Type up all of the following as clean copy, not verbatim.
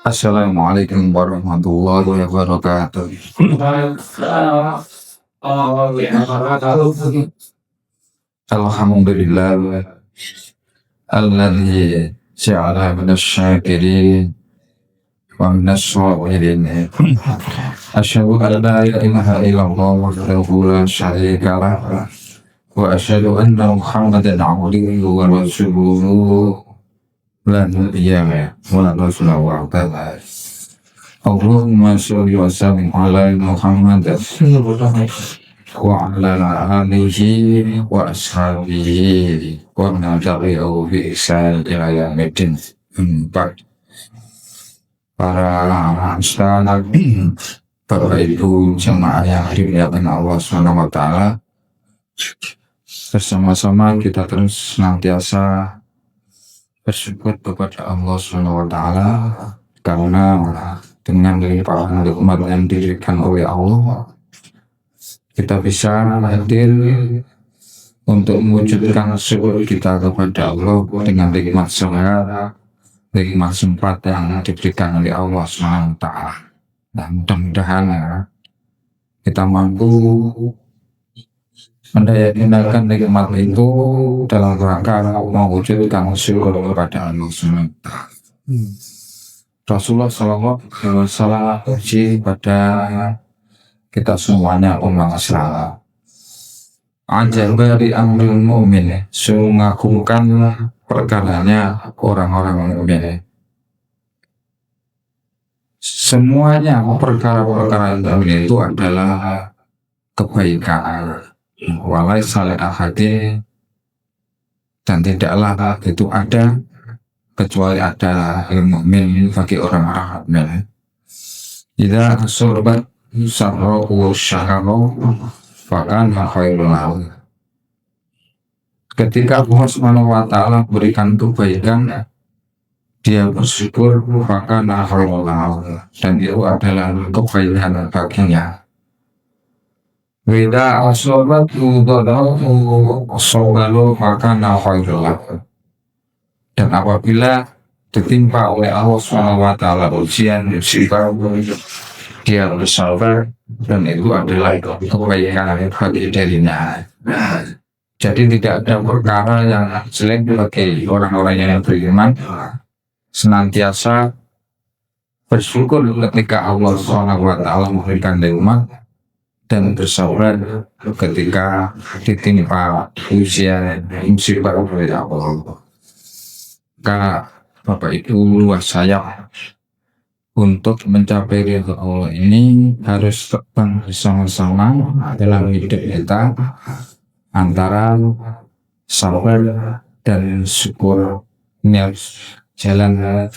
Assalamualaikum warahmatullahi wabarakatuh. Alhamdulillah alladzi ja'ala minasy-syakirin wa minasy-shakirin. Asyhadu an la ilaha illallah wahdahu la syarika lah wa asyhadu anna Muhammadan abduhu wa rasuluhu la nabiyya wa la rasula ba'dahu. Allahumma sholli wa sallim ala Muhammad wa ala alihi wa ashabihi wa man tabi'ahu bi ihsan ila yaumil Empat para ustaz, Bapak Ibu jemaah yang dimuliakan Allah Subhanahu wa taala, bersama-sama kita terus senantiasa bersyukur kepada Allah Subhanahu wa taala karena dengan limpahan nikmat yang diberikan oleh Allah kita bisa hadir untuk mewujudkan syukur kita kepada Allah dengan nikmat sehat, nikmat sempat yang diberikan oleh Allah Subhanahu wa taala. Dan mudah-mudahan kita mampu mendaya-gunakan nikmat itu dalam rangka mewujudkan syukur kepada Allah Subhanahu wa taala. Rasulullah SAW uji pada kita semuanya umat Islam. Ajabari amrul mu'min, mengagumkan perkaranya orang-orang mukmin. Semuanya perkara-perkara itu adalah kebaikan. Walai salih ahadi, dan tidaklah itu ada kecuali ada ilmu mukmin bagi orang-orang mukmin. Idza asorbat sarru syahru fakan khairul lahu. Ketika Allah Subhanahu wa taala berikan kebaikan, dia bersyukur fakan khairul lahu, dan itu adalah kebaikan baginya. Idza asorbat udadahu sabalu fakan khairul lahu. Dan apabila ditimpa oleh Allah SWT ujian musibah, dia bersabar, dan itu adalah kebaikan bagi dirinya. Jadi tidak ada perkara yang jelek bagi orang-orang yang beriman. Senantiasa bersyukur ketika Allah SWT memberikan nikmat, dan bersabar ketika ditimpa ujian musibah oleh Allah. Maka Bapak Ibu wasaya untuk mencapai ridho Allah ini harus tetap bersama-sama dalam hidup kita, antara sabar dan syukur. Ini harus jalan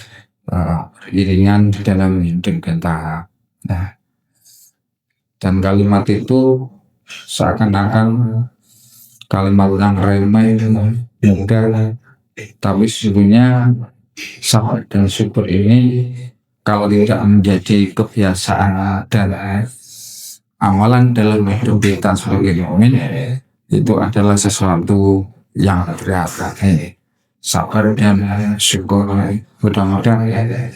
beriringan di dalam hidup kita. Nah, dan kalimat itu seakan-akan kalimat yang remeh, mudah, tapi sesungguhnya sabar dan syukur ini kalau tidak menjadi kebiasaan dan amalan dalam hidup kita sebagai mukmin, itu adalah sesuatu yang berat. Sabar dan syukur, mudah-mudahan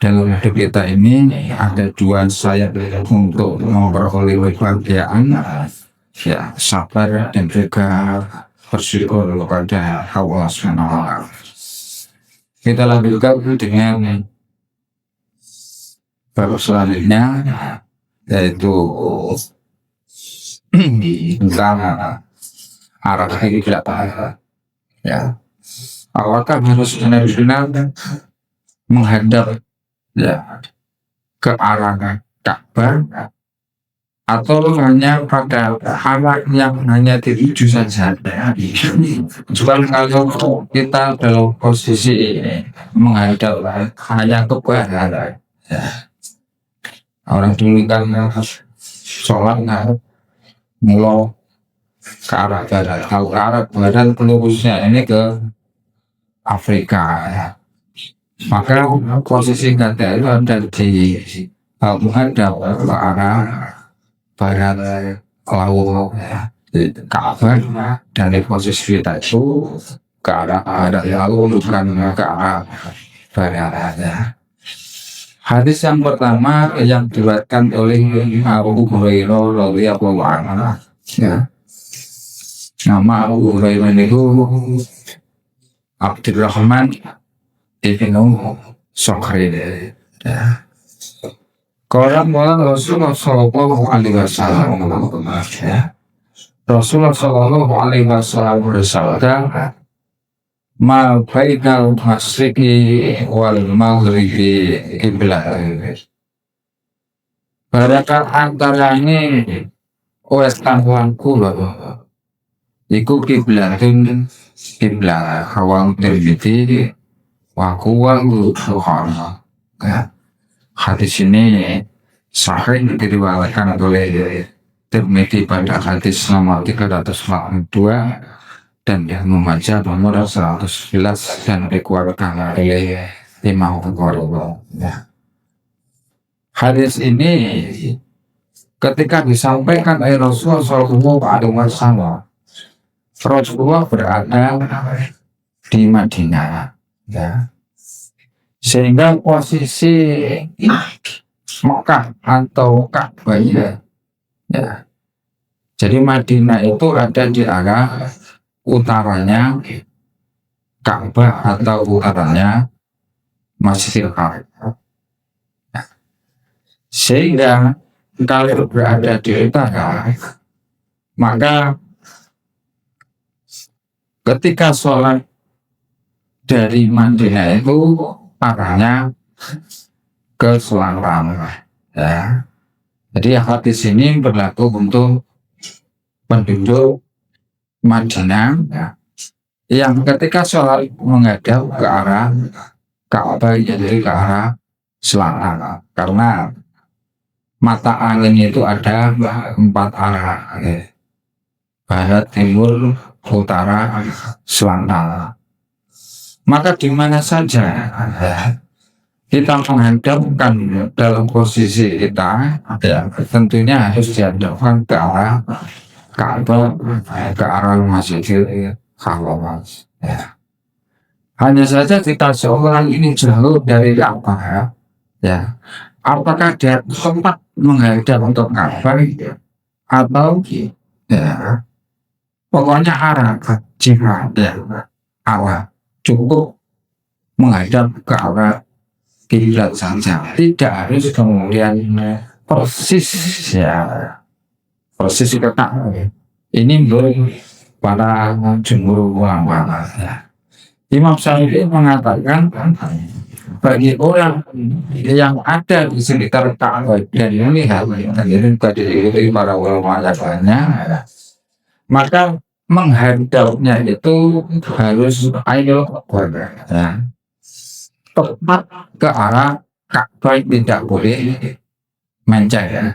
dalam hidup kita ini ada dua sayap untuk memperoleh kebahagiaan, ya, sabar dan juga bersyukur kepada Allah SWT. Kita lanjutkan dengan bab selanjutnya, yaitu tentang arah kiblat. Ya, apakah harus benar-benar menghadap ke arah Ka'bah, atau hanya pada arah yang hanya dituju saja? Cuman kalau kita dalam posisi menghadap hanya ke barat, orang dulu kan sholat mulu ke arah barat. Kalau ke arah barat lurusnya ini ke Afrika, maka posisi kita itu ada di menghadap ke arah barat laut, Ka'bah, dari posisi kita itu ke arah barat laut, bukan ke arah Barat. Hadis yang pertama yang diriwayatkan oleh Abu Hurairah radhiyallahu anhu. Ya. Nama Abu Hurairah itu Abdurrahman ibnu Sakhrin. Ya. Qala Rasulullah sallallahu alaihi wasallam. Ya. Rasulullah sallallahu alaihi wasallam bersabda, ma bainal masyriqi wal maghribi qiblatun. Barakan antarane wetan lan kulon iku qiblatun qiblat hawang Tirmidzi wa kuwal Bukhari. Hadis ini sahih diriwayatkan oleh Tirmidzi pada hadis nomor 342 dan yang membaca nomor 111 dan dikeluarkan oleh Imam Bukhari. Hadis ini ketika disampaikan oleh Rasulullah SAW, Rasulullah berada di Madinah, ya. Sehingga posisi Mekah atau Ka'bah, ya. Jadi Madinah itu ada di arah utaranya Ka'bah atau utaranya Masjidil Haram. Sehingga kalau berada di utara, maka ketika sholat dari Madinah itu arahnya ke selatan, ya. Jadi hadis ini berlaku untuk penduduk Madinah, ya, yang ketika sholat menghadap ke arah Ka'bah, jadi ke arah selatan, karena mata angin itu ada 4 arah, ya. Barat, timur, utara, selatan. Maka di mana saja, ya, kita menghadapkan dalam posisi kita, ya, tentunya harus dihadapkan ke arah Ka'bah, ke arah Masjidil Haram. Ya. Hanya saja kita seorang ini jauh dari Ka'bah, ya. Apakah dia sempat menghadap untuk Ka'bah atau, ya, pokoknya arah jihad, ya, arah cukup menghadap ke arah kiblat saja, tidak harus kemudian persis, ya, persis ke Ka'bah. Ini menurut para jumhur ulama, ya. Imam Syafi'i mengatakan bagi orang yang ada di sekitar Ka'bah dan melihat, dan ini tadi diikuti para ulama lainnya, maka menghadapnya itu harus ayo, ya, tepat ke arah Ka'bah, tidak boleh mencet, ya.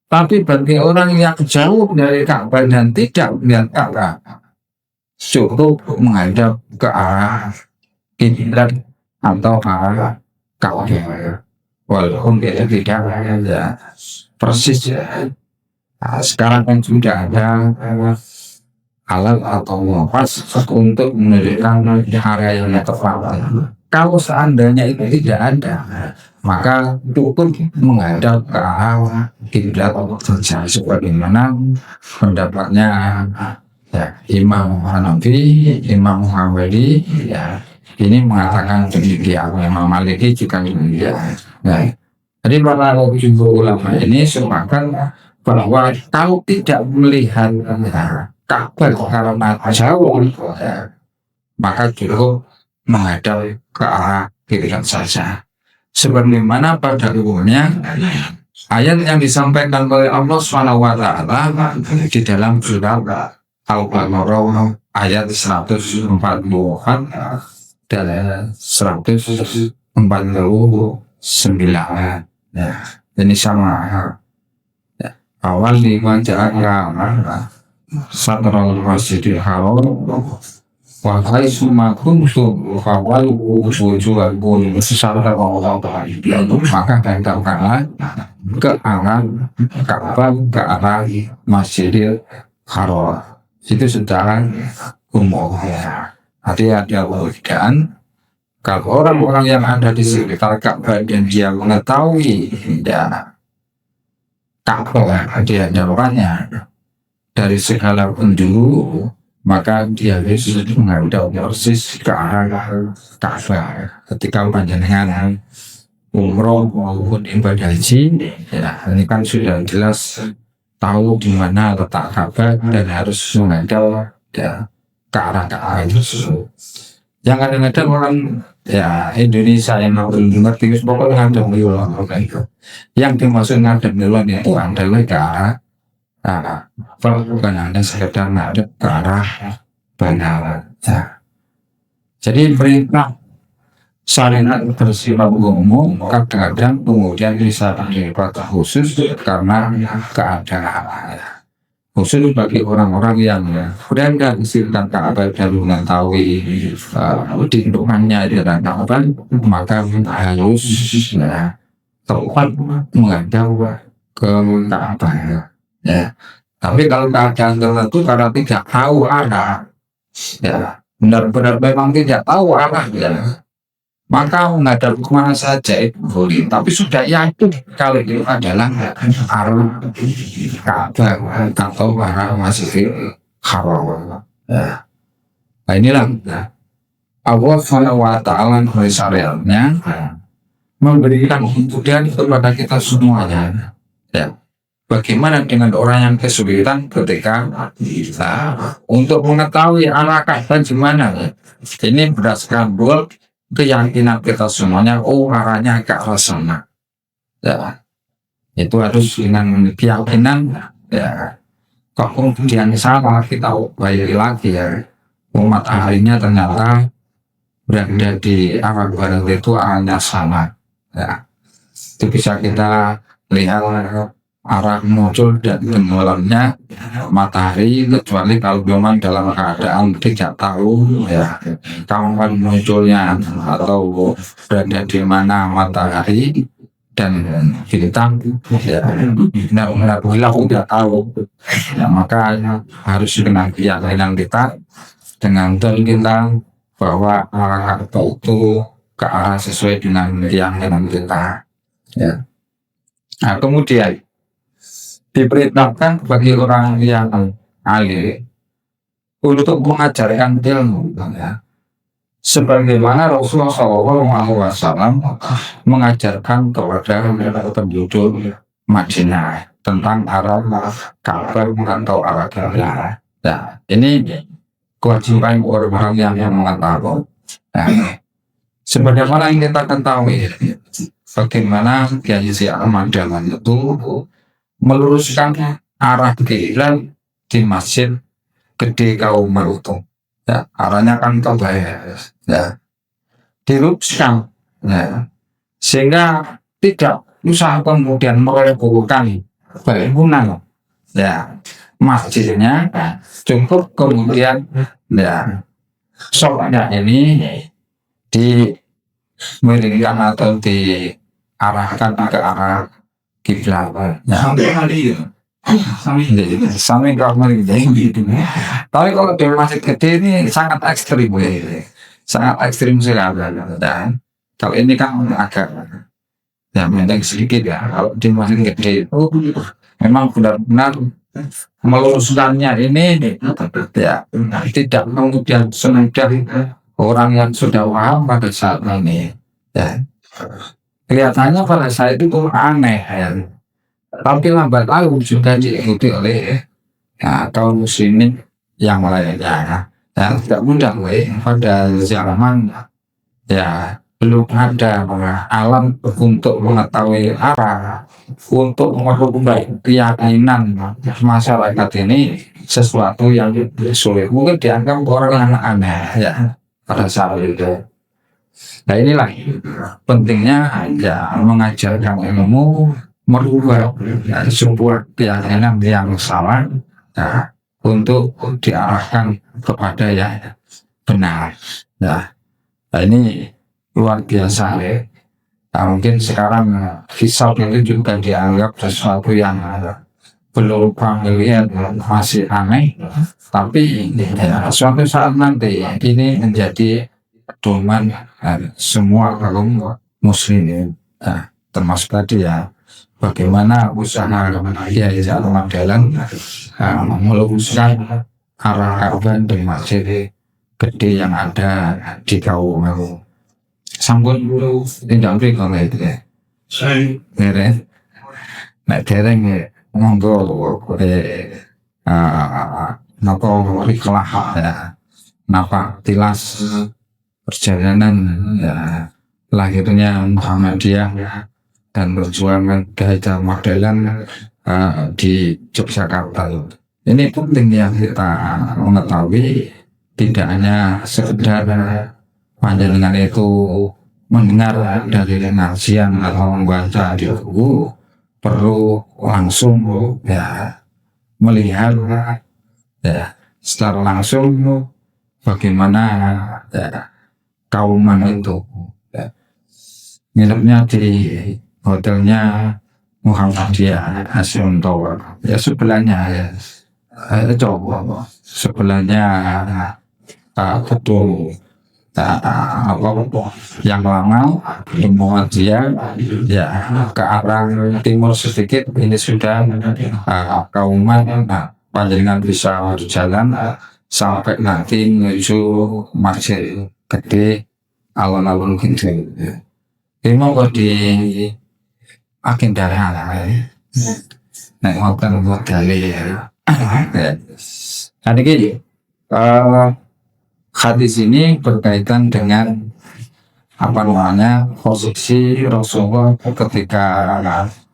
Tapi bagi orang yang jauh dari Ka'bah dan tidak melihat Ka'bah, cukup menghadap ke arah kiblat atau arah Ka'bah, walaupun itu tidak, ya, persis, ya. Nah, sekarang kan sudah ada alat atau kompas untuk menunjukkan area yang tepat. Kalau seandainya itu tidak ada, maka cukup menghadap ke arah kiblat saja, sebagaimana pendapatnya, ya, Imam Hanafi, Imam Hambali, ya, ini mengatakan demikian. Imam Maliki juga demikian. Nah, jadi para jumhur ulama ini sepakat bahwa kalau tidak melihat, ya, Ka'bah karena jauh, ya, maka cukup menghadap ke arah kiblat saja. Sebagaimana pada umumnya ayat yang disampaikan oleh Allah SWT di dalam surat Al-Baqarah ayat 144 dan 149. Ya, ini sama, ya. Awal dimanjakan Satrul Masjidil Haram wa haitsuma kuntum fawallu wujuhakum secara Allah, maka hadapkanlah ke arah Ka'bah, ke arah Masjidil Haram. Itu secara umum, ya. Nanti ada perbedaan Kalau orang-orang yang ada di sekitar Ka'bah dan dia mengetahui ya Ka'bah di hadapannya dari segala penjuru, maka dia harus menghadap persis ke arah Ka'bah. Ketika panjenengan umroh maupun ibadah haji, ya ini kan sudah jelas tahu di mana letak Ka'bah dan harus menghadap ya ke arah Ka'bah itu. Yang kadang-kadang orang ya Indonesia yang belum ngerti pokoknya ngadem Milon. Yang dimaksud ngadem Milon itu adalah ke arah bukan hanya sekedar ngadep ke arah benar. Ya. Jadi perintah syariat bersifat umum kadang-kadang kemudian bisa bersifat khusus karena keadaan. Khusus bagi orang-orang yang berada di sekitar Ka'bah dan mengetahui tindakannya di dalam Ka'bah, maka harus tepat menghadap ke Ka'bah. Ya. Tapi kalau keadaan tertentu karena tidak tahu arah, ya benar-benar memang tidak tahu arah, ya, maka menghadap kemana saja itu boleh, tapi sudah yakin kalau itu adalah arah Ka'bah atau arah Masjidil Haram. Ya. Nah inilah Allah SWT dari syariatnya memberikan kemudahan kepada kita semuanya. Ya. Bagaimana dengan orang yang kesulitan ketika untuk mengetahui arah Ka'bah gimana? Ini berdasarkan keyakinan kita semuanya, arahnya ke arah sana. Ya, itu harus dengan keyakinan. Ya, kok kemudian salah kita baik lagi ya. Mataharinya ternyata berada di arah barat itu arahnya sama. Ya, itu bisa kita lihat arah muncul dan tenggelamnya matahari, kecuali kalau memang dalam keadaan tidak tahu ya kapan munculnya atau berada di mana matahari dan bintang, ya benar-benar tidak tahu, ya, maka harus dengan keyakinan kita, dengan kita bahwa arah itu ke arah sesuai dengan keyakinan kita. Ya. Nah, kemudian diperintahkan bagi orang yang alim untuk mengajarkan ilmu, ya. Sebagaimana Rasulullah SAW mengajarkan kepada penduduk Madinah tentang arah Ka'bah atau arah kiblat. Ya, ini kewajiban orang yang mengetahui. Ya. Sebagaimana yang kita ketahui, bagaimana Kiai Ahmad Dahlan itu meluruskan arah kiblat di Masjid Gede Kauman itu, ya, arahnya kan ke barat, ya, diluruskan, ya, sehingga tidak usah kemudian merobohkan bangunan, ya, masjidnya, cukup kemudian, ya, sholatnya ini dimiringkan atau diarahkan ke arah kiblat. Sampai kamar gitu. Tapi kalau di masjid gede ini sangat ekstrim, sangat ekstrim sekali. Dan kalau ini kan agak ya mending sedikit ya. Kalau di masjid gede itu memang benar-benar meluruskannya ini ya tidak kemudian semudah orang yang sudah paham pada saat ini. Ya. Kelihatannya pada saat itu aneh, ya. Tapi lambat laun sudah diikuti oleh ya, kaum muslimin yang lainnya. Ya, tidak mudah pada zaman ya belum ada alam untuk mengetahui arah, untuk mengubah keyakinan masyarakat ini sesuatu yang sulit, mungkin dianggap orang yang aneh ya pada saat itu. Nah inilah pentingnya ya mengajarkan ilmu, merubah ya, sebuah keyakinan yang salah ya, untuk diarahkan kepada yang benar. Ya. Nah ini luar biasa ya. Nah, mungkin sekarang hisab itu juga dianggap sesuatu yang belum familiar, masih aneh, tapi ya, suatu saat nanti ini menjadi pedoman semua kaum muslimin. Nah, termasuk tadi ya bagaimana usaha Kiai Ahmad Dahlan meluruskan arah Ka'bah di masjid gede yang ada di kaum sampun tindak mriko itu ya. Dereng, nek dereng ya monggo napa riklah ya, napa tilas perjalanan ya, lahirnya Muhammadiyah dan perjuangan Kiai Ahmad Dahlan di Yogyakarta. Ini penting yang kita mengetahui, tidak hanya sekedar panjenengan itu mendengar dari pengajian atau membaca di buku, perlu langsung ya melihat ya secara langsung bagaimana ya, kauman itu ya, nginepnya di hotelnya Muhammadiyah Hasyim Tower ya, sebelahnya ya coba sebelahnya gedung yang lama Muhammadiyah ya, ke arah timur sedikit ini sudah kauman. Panjenengan bisa berjalan sampai nanti menuju masjid gede alun-alun gitu. Ini mau di agenda nek ngoten modale ya. Nah, ini hadis ini berkaitan dengan posisi Rasulullah ketika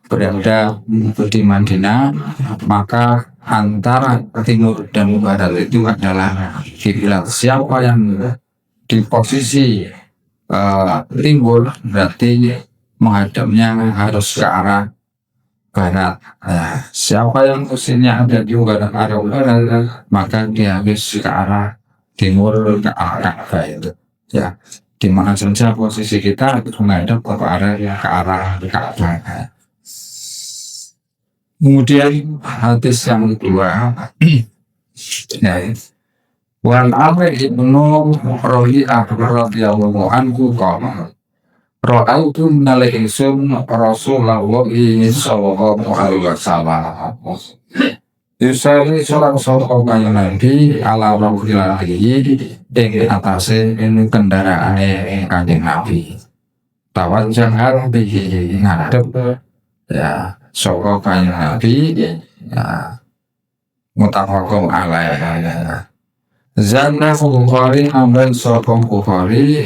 berada di Madinah, maka antara timur dan barat itu adalah kiblat. Siapa yang di posisi timur berarti menghadapnya harus ke arah barat. Siapa yang posisinya ada di barat maka dia harus ke arah timur, ke arah Ka'bah itu. Ya, di mana saja posisi kita harus menghadap ke arah Ka'bah. Kemudian hadis yang kedua, ya, Wan Abi ibnu Rabi'ah radhiyallahu anhu qala ra'aitu minal insum Rasulullah sallallahu alaihi wasallam yusari sallallahu Nabi ala rahmatillahi ing atase kendaraane Kanjeng Nabi tawajjah bihi ngadep ya saka Kanjeng Nabi ya mutafaqun alaihi. Zanna Bukhari amban saka Bukhari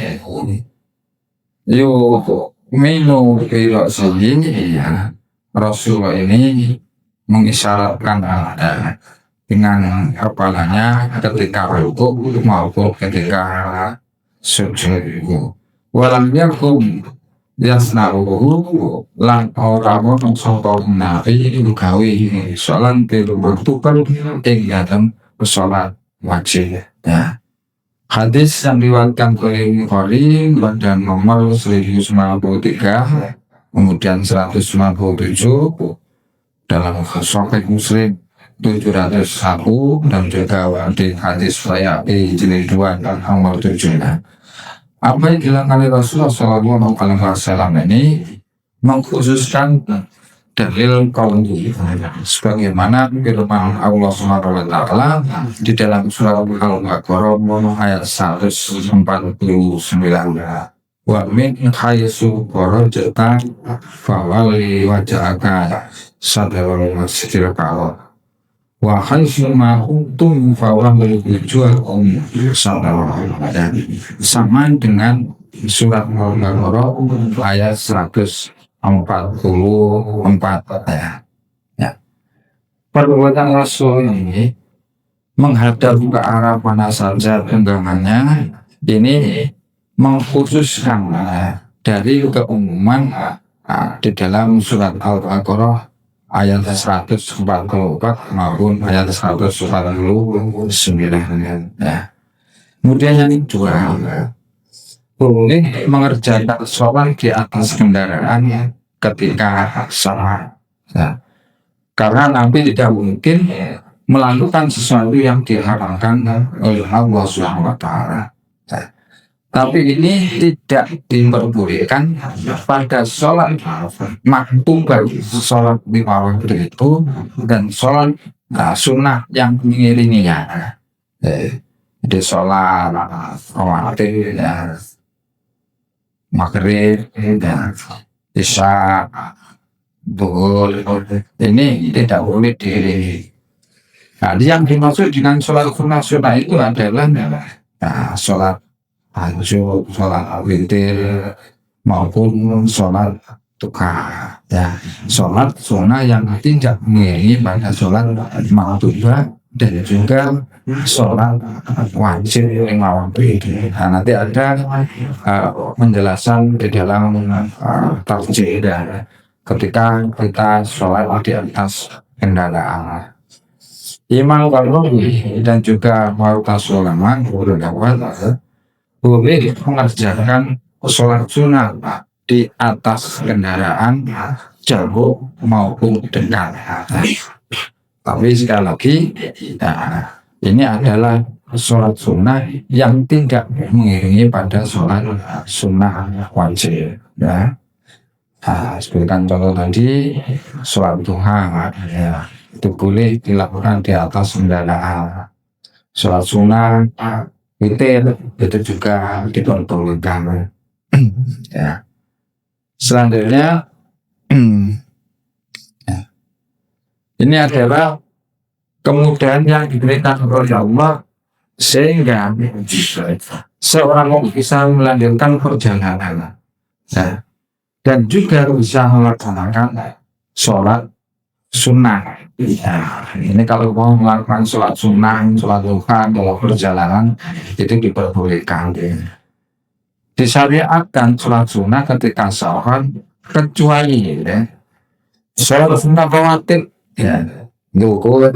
yu minu kira sini ya, Rasulullah ini mengisyaratkan dengan kepalanya ketika rukuk maupun ketika sujud. Walam yakum yasna'uhu lan ora ono sapa nabi gawe salat bertukar ing dalem salat wajib ya. Hadis yang diriwayatkan oleh Bukhari pada nomor 1093 kemudian 197 dalam Sahih Muslim 701 dan juga di hadis Baihaqi jilid 2 dan nomor 7. Apa yang dilakukan oleh Rasulullah SAW ini mengkhususkan dalil qauli sebagaimana firman Allah Subhanahu wa taala di dalam surat Al-Baqarah ayat 149. Wa min haitsu kharajta fawalli wajhaka satral masjidil haram wa haitsu ma kuntum fawalli wujuhakum satral masjidil haram. Sama dengan surat Al-Baqarah ayat 144 ya. Perbuatan Rasul ini menghadap ke arah mana saja genggamannya ini mengkhususkan dari keumuman di dalam surat Al-Baqarah ayat 144 maupun ayat 149 ya. Kemudian yang kedua, boleh mengerjakan sholat di atas kendaraan ketika salat ya. Karena Nabi tidak mungkin melakukan sesuatu yang diharamkan oleh Allah Subhanahu wa taala ya. Tapi ini tidak diperbolehkan pada sholat maktumbah, sholat lima waktu itu, dan sholat sunnah yang mengiringinya. Jadi sholat rawatib, ya, maghrib, dan isya, duhur, ini tidak boleh diiringi. Nah, yang dimaksud dengan sholat sunnah itu adalah sholat tahajud, sholat witir, maupun sholat duha. Ya, sholat sunnah yang tidak mengiringi pada sholat maktubah dan juga sholat wajib lima waktu itu. Nah, nanti ada penjelasan di dalam tarjih ketika kita sholat di atas kendaraan. Imam Ghazali dan juga mayoritas ulama boleh mengerjakan sholat sunnah di atas kendaraan jauh maupun dekat. Tapi sekali lagi, ini adalah sholat sunnah yang tidak mengiringi pada sholat sunnah wajib. Ya, sebutkan contoh tadi, sholat duha, ya, itu boleh dilakukan di atas kendaraan. Sholat sunnah witir itu juga diperbolehkan. Ya. Selanjutnya, ini adalah kemudahan yang diberikan oleh Allah sehingga seorang bisa melanjutkan perjalanan, dan juga bisa melaksanakan sholat sunnah. Ya, ini kalau mau melakukan sholat sunnah, sholat duha dalam perjalanan itu diperbolehkan. Disyariatkan sholat sunnah ketika sahur, kecuali sholat sunnah rawatib, ya, zuhur,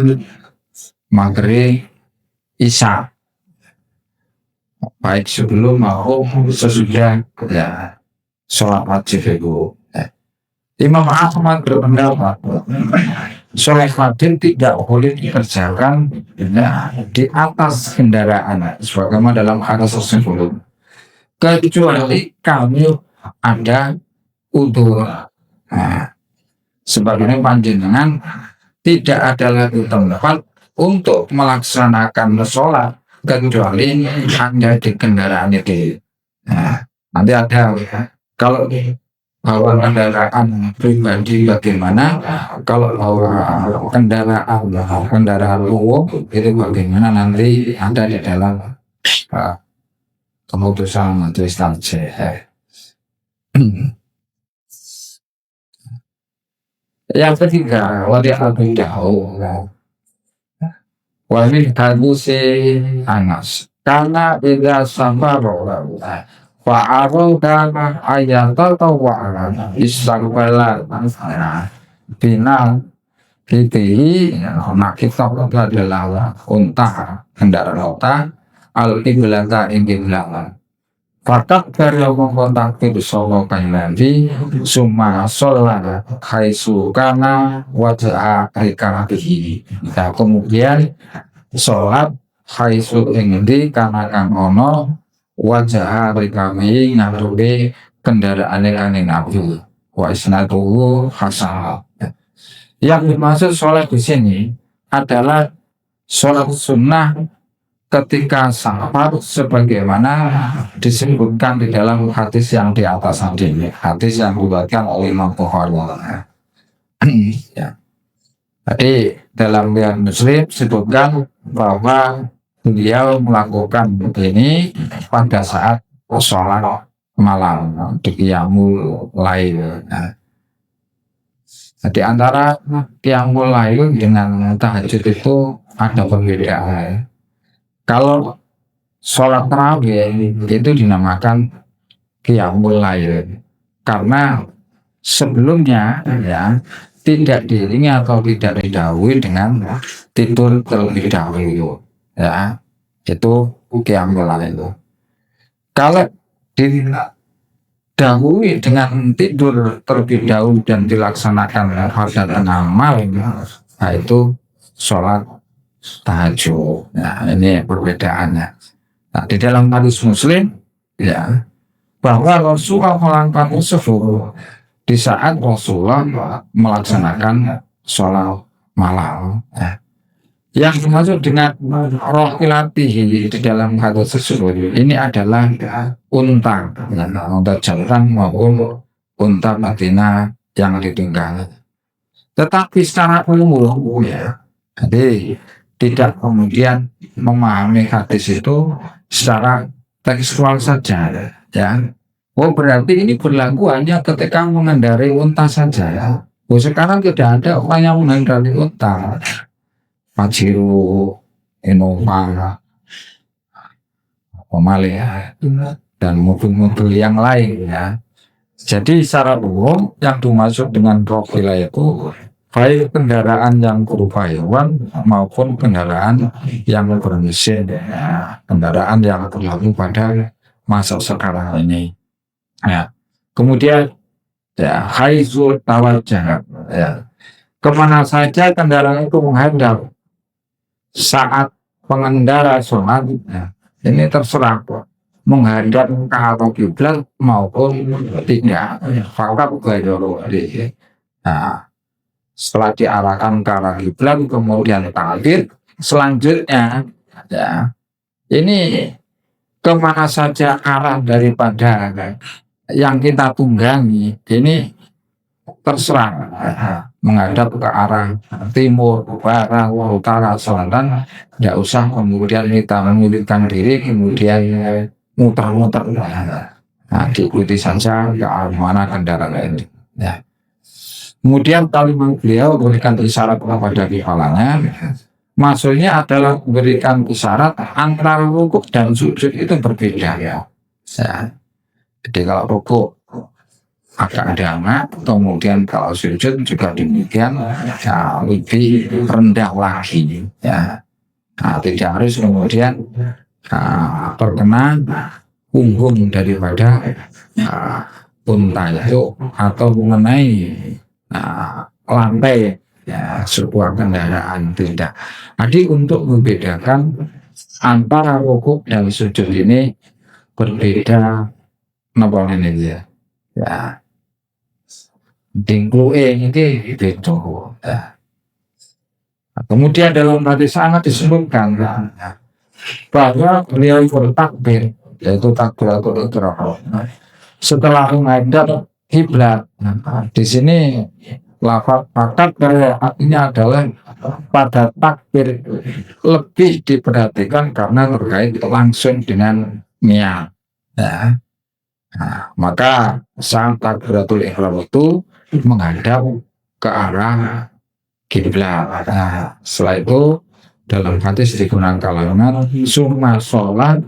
maghrib, isya, baik sebelum maupun sesudah, ya, sholat wajib itu. Imam Ahmad berpendapat sholat wajib tidak boleh dikerjakan di atas kendaraan, sebagaimana dalam hadis tersebut, kecuali kalau ada udzur. Sebagaimana panjenengan tidak ada lagi tempat untuk melaksanakan sholat kecuali Anda di kendaraan itu. Nanti ada, kalau bawa kendaraan pribadi bagaimana, kalau bawa kendaraan umum itu bagaimana, nanti ada di dalam keputusan majelis tarjih. Yang ketiga, wali Abu Daud, wali Hadusi Anas, karena tidak sabar fa'aroda ayat tawa'ala istaqbalan bina fitihi. Nah, kita adalah unta, kendaraan unta, al-qiblata ing-qiblat. Fakat dari mengkontak sallallahu alaihi summa sholat khaisu kana wajah rikarabihi. Nah, kemudian sholat khaisu ing-di kana kang ono wajah rikami ngaturi kendaraan yang Nabi wa isnaduhu hasan. Yang dimaksud sholat di sini adalah sholat sunnah ketika safar, sebagaimana disebutkan di dalam hadis yang di atas ini, hadis yang diriwayatkan oleh Imam Bukhari. Ya. Jadi dalam riwayat Muslim disebutkan bahwa beliau melakukan ini pada saat sholat malam di qiyamul lail. Di antara qiyamul lail dengan tahajud itu ada perbedaan. Kalau sholat tarawih itu dinamakan qiyamul lail karena sebelumnya, ya, tidak diiringi atau tidak didahului dengan tidur terlebih dahulu. Ya, itu qiyamul lail. Kalau didahului dengan tidur terlebih dahulu dan dilaksanakan pada tengah malam, nah itu sholat tahajud. Nah, ini perbedaannya. Nah, di dalam hadis Muslim ya, bahwa Rasulullah melakukan tersebut di saat Rasulullah melaksanakan sholat malam. Yang dimaksud dengan roh ilatihi di dalam hadis tersebut ini adalah unta, unta jantan maupun unta betina yang ditinggal. Tetapi secara umum ya, jadi tidak kemudian memahami hadis itu secara tekstual saja, ya. Oh berarti ini berlaku hanya ketika mengendarai unta saja. Oh sekarang tidak ada orang yang mengendarai unta. Pajero, Innova, Pemalia, dan mobil-mobil yang lain ya. Jadi secara umum yang dimaksud dengan profil itu baik kendaraan yang berupa hewan maupun kendaraan yang bermesin, ya. Kendaraan yang berlaku pada masa sekarang ini. Ya. Kemudian ya haizul tawajjah, ya. Kemana saja kendaraan itu menghadap saat pengendara sholat, ya, ini terserah menghadap ke arah kiblat maupun tidak. Fakat gairoli. Nah, setelah diarahkan ke arah kiblat kemudian takbir, selanjutnya ya ini kemana saja arah daripada yang kita tunggangi ini terserah, menghadap ke arah timur, barat, utara, selatan, tidak usah kemudian kita menyulitkan diri kemudian muter-muter. Nah, diikuti saja ke arah mana kendaraan ini. Ya. Kemudian kalimat beliau berikan isyarat kepada kepalanya, maksudnya adalah memberikan isyarat antara rukuk dan sujud itu berbeda. Ya. Jadi kalau rukuk agak dalam, kemudian kalau sujud juga demikian, ya, lebih rendah lagi, ya. Nah, tidak harus kemudian terkena punggung daripada unta itu atau mengenai lantai, ya, sebuah kendaraan, tidak. Jadi untuk membedakan antara rukuk dan sujud ini berbeda, apa ini ya? Ya. Dingklue ini itu. Ya. Kemudian dalam hadis sangat disebutkan bahwa beliau bertakbir, yaitu takbiratul ihram, setelah menghadap kiblat. Di sini lafaz fakat artinya adalah pada takbir lebih diperhatikan karena terkait langsung dengan niat. Ya. Nah, maka saat takbiratul ihram itu menghadap ke arah kiblat. Nah, setelah itu dalam hadis digunakan kalimat summa sholat,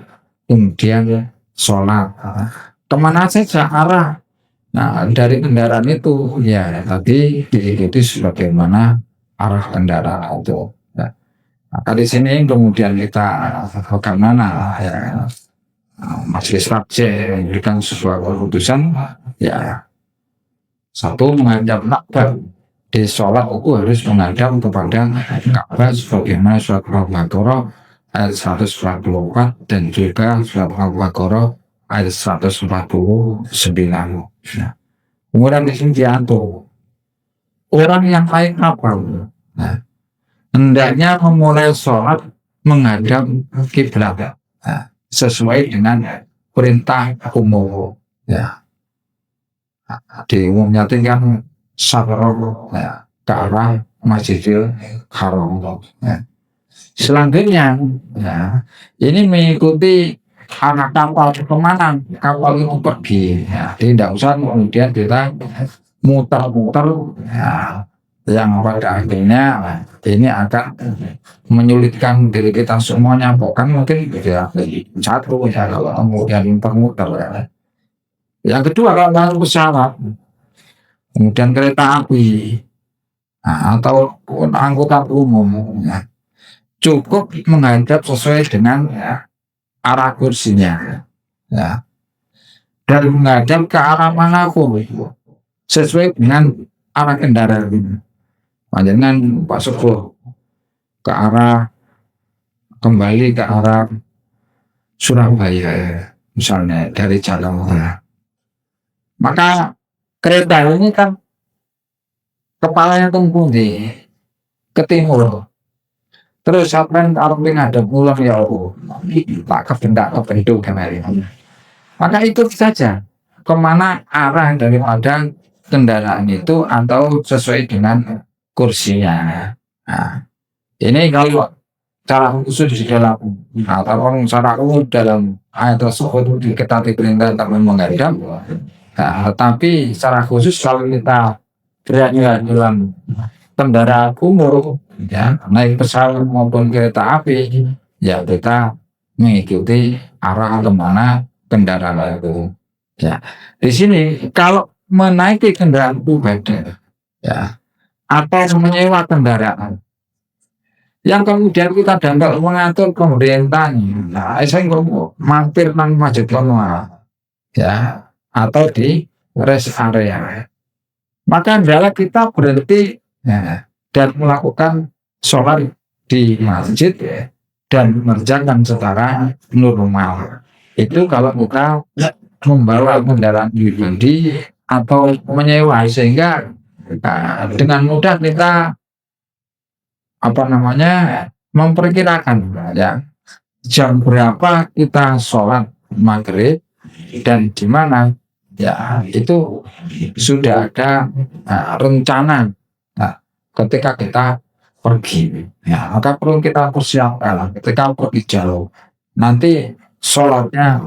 kemudian sholat. Kemana saja arah? Nah, dari kendaraan itu ya tadi diikuti sebagaimana arah kendaraan itu. Nah, di sini kemudian kita bagaimana ya? Majelis Raja memberikan sebuah keputusan, ya, satu menghadap Ka'bah. Di sholat itu harus menghadap kepada Ka'bah sebagaimana surat Al-Baqarah ayat 144 dan juga surat Al-Baqarah ayat 149. Nah, kemudian di sini diatur orang yang naik kapal, nah, hendaknya memulai sholat menghadap kiblat. Nah, sesuai dengan perintah umum, ya. Di umumnya tinggal sabar, ya, ke arah Masjidil Haram. Ya. Selanjutnya, ya, ini mengikuti arah kapal kemana kapal itu pergi. Ya. Tidak usah kemudian kita muter-muter, ya, yang pada akhirnya ini akan menyulitkan diri kita semuanya, bukan mungkin ya satu ya kalau kemudian muter-muter, ya. Yang kedua kalau pesawat, kemudian kereta api, nah, atau angkutan umum, ya, cukup menghadap sesuai dengan, ya, arah kursinya, ya, dan menghadap ke arah manapun sesuai dengan arah kendaraan. Panjangan Pak Sepuh kembali ke arah Surabaya, misalnya dari Jakarta. Maka kereta ini kan kepalanya tempuh ke timur. Terus sampai arep ngadep ulang ya Allah. Tak kebentuk kemarin. Maka ikut saja kemana arah daripada kendaraan itu atau sesuai dengan kursinya. Nah, ini kalau cara khusus di dalam atau cara umum dalam ayat tersebut diketahui perintah tak menghadap. Nah, tapi secara khusus kalau kita berada dalam kendaraan umum, ya naik pesawat maupun kereta api, ya kita mengikuti arah kemana kendaraan itu. Ya, di sini kalau menaiki kendaraan pribadi, ya, atau menyewa kendaraan, yang kemudian kita dapat mengatur pemerintahnya. Nah, saya ngomong mampir nang masjid kono, ya, atau di rest area. Maka adalah kita berhenti ya, dan melakukan sholat di masjid ya, dan mengerjakan secara normal. Itu kalau kita membawa kendaraan pribadi atau menyewa, sehingga dengan mudah kita memperkirakan ya jam berapa kita sholat maghrib dan di mana ya itu sudah ada rencana ketika kita pergi ya, maka perlu kita persiapkan ketika pergi jauh nanti sholatnya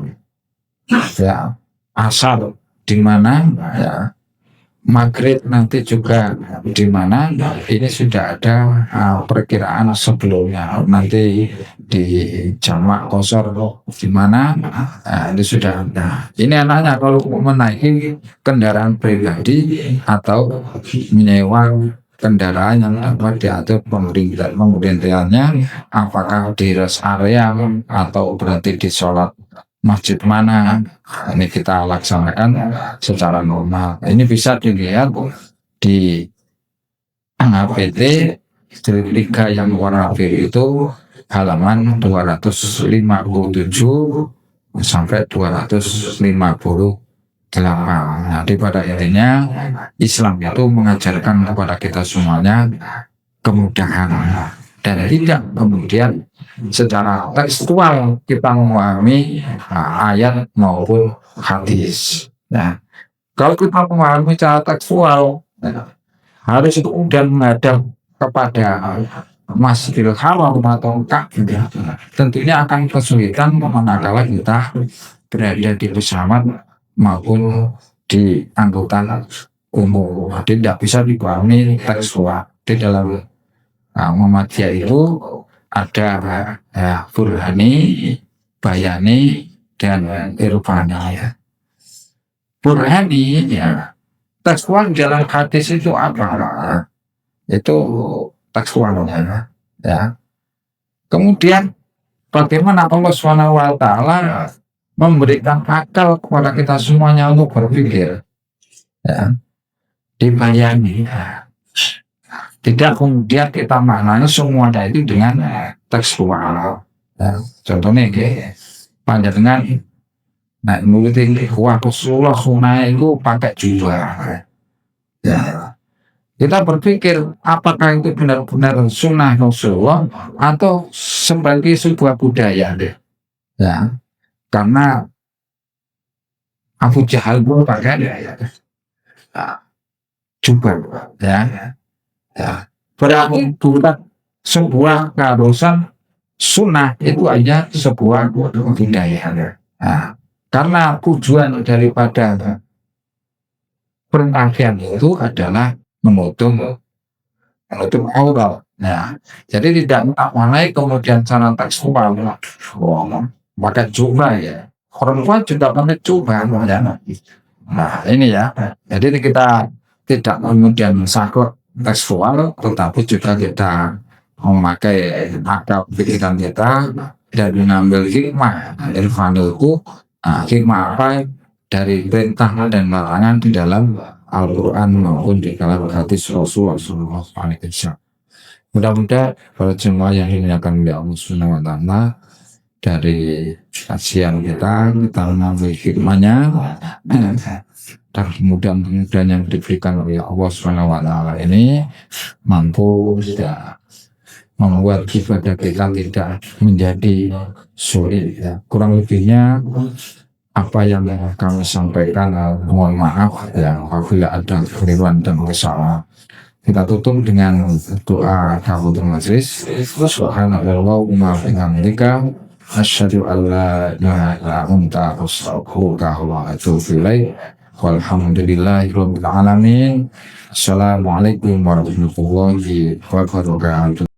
ya asar di mana ya, maghrib nanti juga di mana ini sudah ada perkiraan sebelumnya nanti di jamak kosor di mana ini sudah ada. Ini anaknya kalau menaiki kendaraan pribadi atau menyewa kendaraan yang dapat diatur pemerintahnya, apakah di rest area atau berarti di sholat masjid mana, ini kita laksanakan secara normal. Ini bisa dilihat di PT Liga yang warna biru itu halaman 257 sampai 258. Nah, pada intinya Islam itu mengajarkan kepada kita semuanya kemudahan dan tidak kemudian secara tekstual kita memahami ayat maupun hadis. Nah, kalau kita memahami secara tekstual harus kemudian menghadap kepada Masjidil Haram atau Ka'bah, tentunya akan kesulitan manakala kita berada di pesawat maupun di angkutan umum. Tidak bisa dipahami tekstual. Di dalam Muhammadiyah itu ada Burhani, Bayani, dan Irfani. Ya. Burhani, ya, tekstual dalam hadis itu apa? Itu tekstualnya. Ya. Kemudian bagaimana Allah SWT memberikan akal kepada kita semuanya untuk berpikir? Ya. Dibayani. Ya. Tidak kemudian kita maknanya semuanya itu dengan tekstual. Ya, contohnya panjenengan menurut Rasulullah sunnah itu pakai jubah. Ya. Kita berpikir apakah itu benar-benar sunnah Rasulullah atau sebagai sebuah budaya. Ya. Karena Abu Jahal pun pakai jubah. Ya. Ya, berarti bukan sebuah keharusan sunnah, itu hanya sebuah budaya. Nah, karena tujuan daripada perangkian itu adalah menutup aurat. Nah, jadi tidak mengenai kemudian cara tekstual. Maka jubah ya. Perempuan juga pakai jubah. Nah, ini ya. Jadi kita tidak kemudian sakut tekstual, tetapi juga kita memakai akal pikiran kita dan mengambil hikmah irfan itu. Hikmah apa dari perintah dan larangan di dalam Al-Quran maupun di dalam hadis Rasulullah SAW. Mudah-mudahan para jemaah yang ini akan Allah Subhanahu wa Ta'ala dari kajian kita mengambil hikmahnya dan kemudahan-kemudahan yang diberikan oleh Allah SWT ini mampu membuat ibadah kita tidak menjadi sulit ya. Kurang lebihnya apa yang kami sampaikan, mohon maaf ya apabila ada kekeliruan dan kesalahan. Kita tutup dengan doa kafatul majlis. Subhanallahumma wa bihamdika asyhadu an la ilaha illa anta astaghfiruka wa atubu ilaik. Walhamdulillahirabbil alamin. Assalamualaikum warahmatullahi wabarakatuh.